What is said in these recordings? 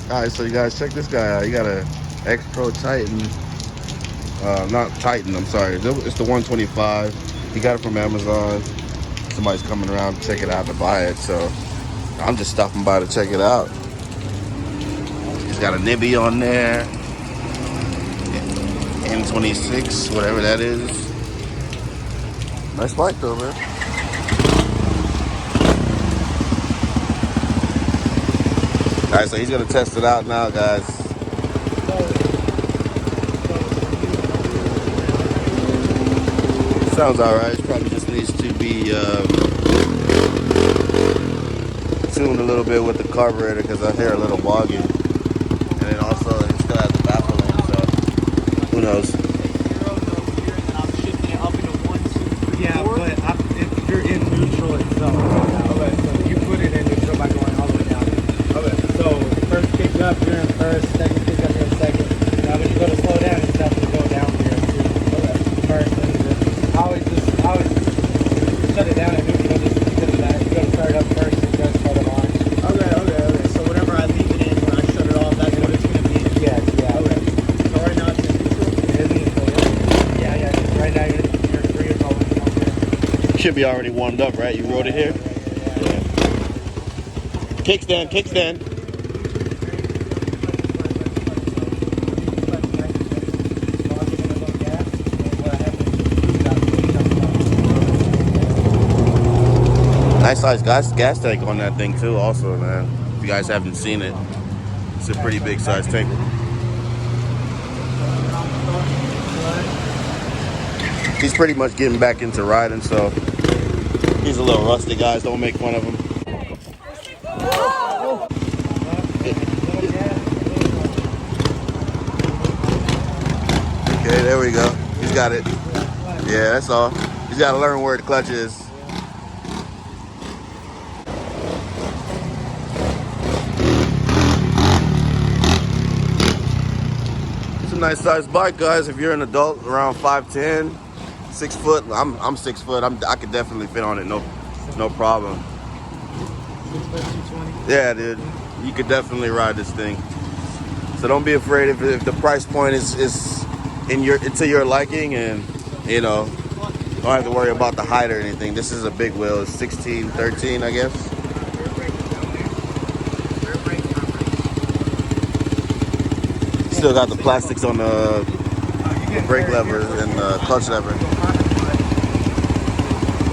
Alright, so you guys check this guy out. He got a XPRO Titan. Not Titan, I'm sorry. It's the 125. He got it from Amazon. Somebody's coming around to check it out to buy it, so I'm just stopping by to check it out. He's got a Nibby on there. N26, whatever that is. Nice bike though, man. Alright, so he's gonna test it out now, guys. Sounds alright. Probably just needs to be tuned a little bit with the carburetor because I hear a little boggy. And then also it still has the baffle in, so who knows? Yeah, but if you're in neutral itself, okay, so you put it in neutral by going all the way down. Okay. So first kick up, you're in first, second kick up, you're in second. Now when you go to slow down and stuff, you go down here too. Okay. First, and just always shut it down in neutral just because of that. You go to start up first, and you go to start it on. Okay. So whenever I leave it in, when I shut it off, that's what it's going to be? Yes, yeah. Okay. So right now it's in neutral? It is in neutral, yeah. Yeah. Right now you're free of all. Should be already warmed up, right? You rode it here? Yeah. Kickstand. Nice size gas tank on that thing too, also, man. If you guys haven't seen it, it's a pretty big size tank. He's pretty much getting back into riding, so he's a little rusty, guys. Don't make fun of him. Okay, there we go. He's got it. Yeah, that's all. He's got to learn where the clutch is. It's a nice sized bike, guys. If you're an adult around 5'10", 6 foot, I'm 6 foot. I could definitely fit on it, no problem. 6 foot 220. Yeah, dude, you could definitely ride this thing. So don't be afraid if the price point is to your liking, and you know, don't have to worry about the height or anything. This is a big wheel. It's 16, 13, I guess. Still got the plastics on the brake lever and the clutch lever.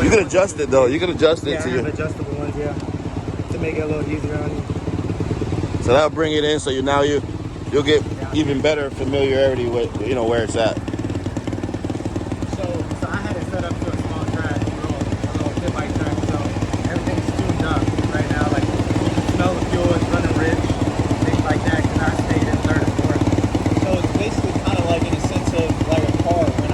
You can adjust it though. You can adjust it to your adjustable ones, yeah, to make it a little easier on you. So that'll bring it in. So you'll get even better familiarity with where it's at. So I had it set up to a small track, a little pit bike track. So everything's tuned up right now. Like you can smell the fuel, it's running rich, things like that. Because I stayed in third and fourth. So it's basically kind of like in a sense of like a car. When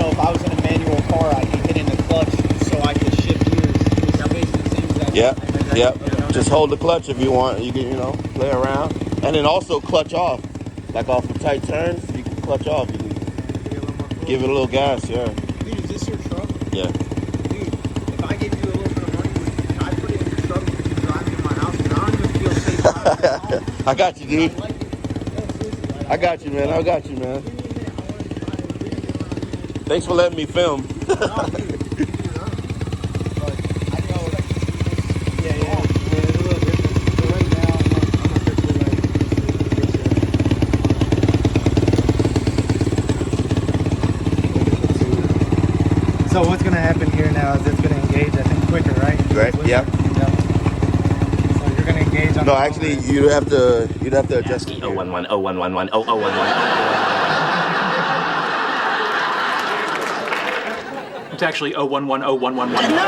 if I was in a manual car, I could hit in the clutch so I could shift gears. It's basically the same exact thing. Yep. Just hold the clutch if you want. You can play around, and then also clutch off. Like off the tight turns, you can clutch off. You can give it a little gas, yeah. Dude, is this your truck? Yeah. Dude, if I gave you a little bit of money, would I put it in your truck and you drive me in my house? Because I don't even feel safe driving. I got you, dude. I got you, man. Thanks for letting me film. So what's going to happen here now is it's going to engage, I think, quicker, right? Right. Yep. So you're going to engage on. No, actually, you'd have to adjust it. 011 0111 0011. It's actually 0110 111. No!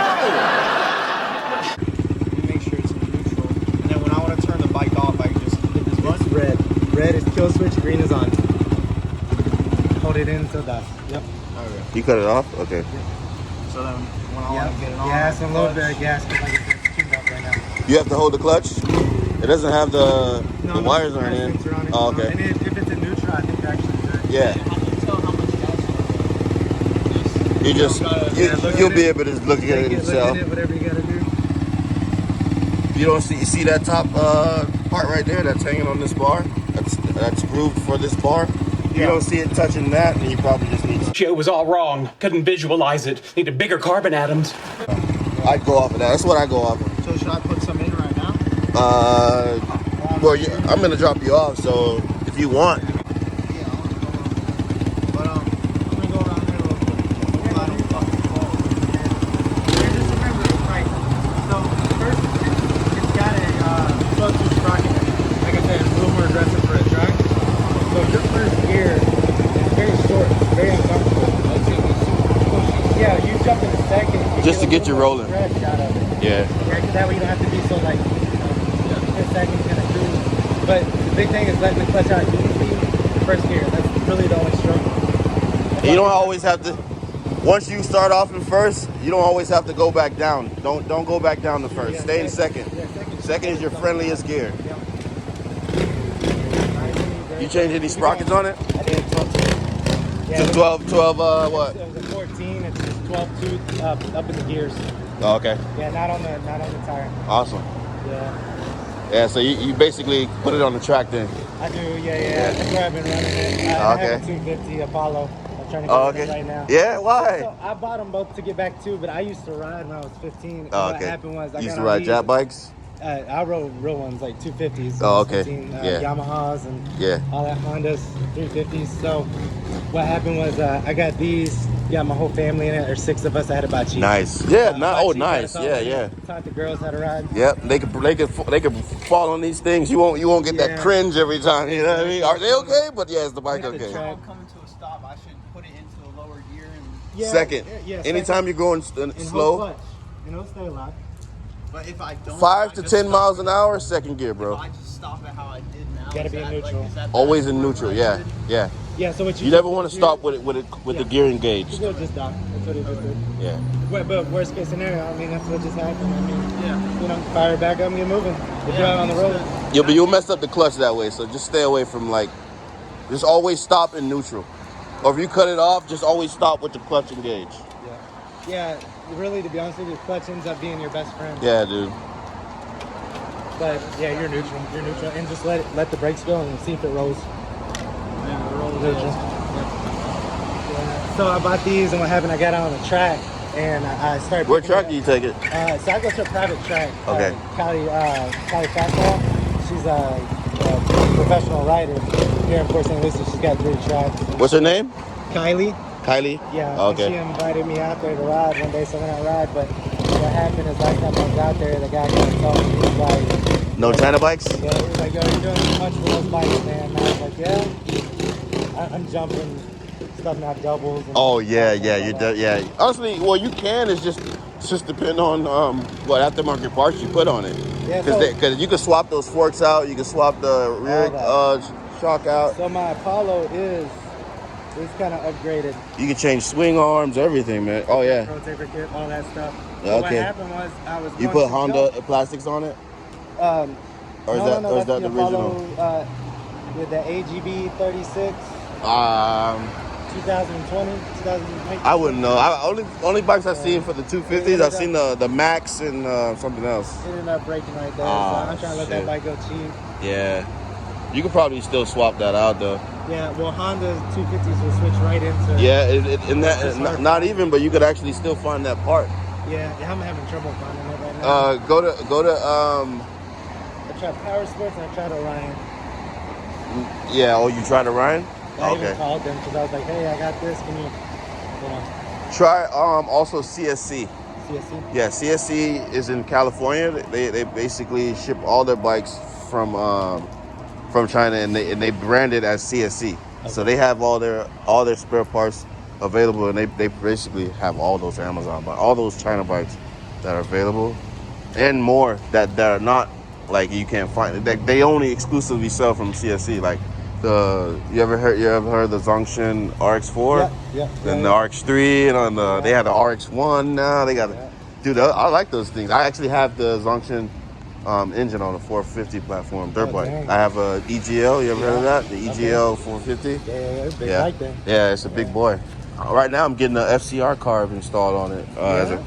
Make sure it's in neutral, and then when I want to turn the bike off, I can just hit this button. Red. Red is kill switch. Green is on. Hold it in until that. Yep. You cut it off? Okay. So then when I want to get it on, gas, a little bit of gas because it's tuned up right now. You have to hold the clutch? It doesn't have the wires or anything. Oh, okay. And if it's in neutral, I think actually good. Yeah. How do you tell how much gas You just you'll be able to look at it yourself. Whatever you gotta do. You see that top part right there that's hanging on this bar, that's grooved for this bar. You don't see it touching that, and you probably just need to. It was all wrong. Couldn't visualize it. Needed bigger carbon atoms. I'd go off of that. That's what I go off of. So should I put some in right now? Well, I'm gonna drop you off, so if you want. Yeah, but I'm gonna go around there real quick. I don't fucking fall. Yeah, just remember, right? So first, it's got a 12-2 sprocket. Like I said, it's a little more aggressive for a track. So your first gear is very short, very uncomfortable. Yeah, you jump in a second. Just to get you rolling. Out of it. Yeah. Yeah, because that way you don't have to be so like 10 seconds kind of cruise. But the big thing is letting the clutch out easy. First gear, that's really the only struggle. You don't always have to. Once you start off in first, you don't always have to go back down. Don't go back down to first. Stay in second. Second is your friendliest gear. You change any sprockets on it? I did 12. To 12, what? It was a 14. It's just 12 up in the gears. Oh, okay. Yeah, not on the tire. Awesome. Yeah. Yeah, so you basically put it on the track then. I do. Yeah. That's where I've been running it. I have a 250 Apollo. I'm trying to get it right now. Yeah, why? So I bought them both to get back too, but I used to ride when I was 15. And Oh, what happened was I used got to on ride these. jet bikes? I rode real ones, like 250s. Oh, okay. 15, Yeah. Yamahas and Yeah. all that Hondas, 350s. So what happened was I got these, got my whole family in it. There's 6 of us. I had a bachi. Nice. Yeah, nice. Yeah. Taught the girls how to ride. Yep, they could fall on these things. You won't get that cringe every time. You know what I mean? Are they okay? But yeah, is the bike okay? track. I'm coming to a stop. I should put it into the lower gear and. Yeah, Second. Yeah, Anytime you're going and slow, hold clutch. You know, stay locked. But if I don't, 5 to 10 miles an hour, second gear, If bro. I just stop it how I did now. Gotta be in neutral. Always in neutral. Yeah. Yeah, so what You never want to stop with the gear You engaged. go just dock. That's what he just did. Yeah. But worst case scenario, I mean, that's what just happened. I mean, Yeah. you know, fire it back up and get moving. If you're out on the road. You'll mess up the clutch that way. So just stay away from just always stop in neutral. Or if you cut it off, just always stop with the clutch engaged. Yeah, really, to be honest with you, clutch ends up being your best friend. Yeah, dude. But yeah, you're neutral, and just let the brakes go and see if it rolls. Yeah, roll Neutral. Yeah. So I bought these, and what happened? I got out on the track, and I started. Where picking track it do you up. take it? So I go to a private track. Okay. Kylie Fastball. She's a professional rider here in Port St. Lucie. She's got 3 tracks. What's her name? Kylie. Kylie? Yeah, and Okay. she invited me out there to ride one day, so I went out ride. But what happened is last time I was out there, the guy kind of told me, he was like, No China bikes? yeah, he was like, yo, you're doing too much for those bikes, man. And I was like, yeah, I'm jumping, stuff not doubles. And Oh yeah. stuff. Honestly, well, you can. It's just depend on what aftermarket parts you put on it. Yeah, Because you can swap those forks out. You can swap the rear shock out. So my Apollo is kind of upgraded. You can change swing arms, everything, man. Oh yeah. Rotator kit, all that stuff. Yeah, So what okay. happened was I was You going put to Honda jump. plastics on it, Or or is that that's the original? Apollo, with the AGB 36, 2020, 2019. I wouldn't know. Only bikes I've seen for the 250s. I've seen the Max and something else. It ended up breaking right there, so Ah, I'm trying to let shit. that bike go cheap. Yeah. You could probably still swap that out though. Yeah, well, Honda 250s will switch right into. Yeah, in It's that hard. not even, but you could actually still find that part. Yeah, I'm having trouble finding it right now. Go to I tried Power Sports and I tried Orion. yeah. Oh, you tried Orion? I even Okay. called them because I was like, hey, I got this. Can you know, Try also CSC. CSC? Yeah, CSC is in California. They basically ship all their bikes from China and they brand it as CSC. Okay. So they have all their spare parts available, and they basically have all those Amazon bikes, all those China bikes that are available, and more that are not like you can't find. They only exclusively sell from CSC. Like you ever heard the Zongshin RX4? Yeah. Then the RX3 and they have the RX1 now. They got dude. I like those things. I actually have the Zongshin engine on a 450 platform dirt bike. dang. I have a EGL. You ever heard of that? The EGL 450. Yeah, it's big Yeah, bike then. yeah, it's a big boy. Right now, I'm getting the FCR carb installed on it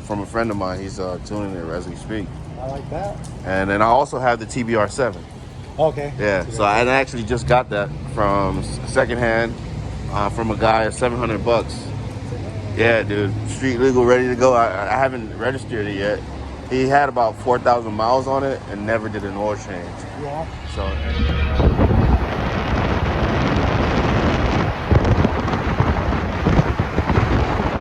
from a friend of mine. He's tuning it as we speak. I like that. And then I also have the TBR7. Okay. Yeah, so I actually just got that from secondhand from a guy at $700. Yeah, dude, street legal, ready to go. I haven't registered it yet. He had about 4,000 miles on it and never did an oil change. Yeah. So.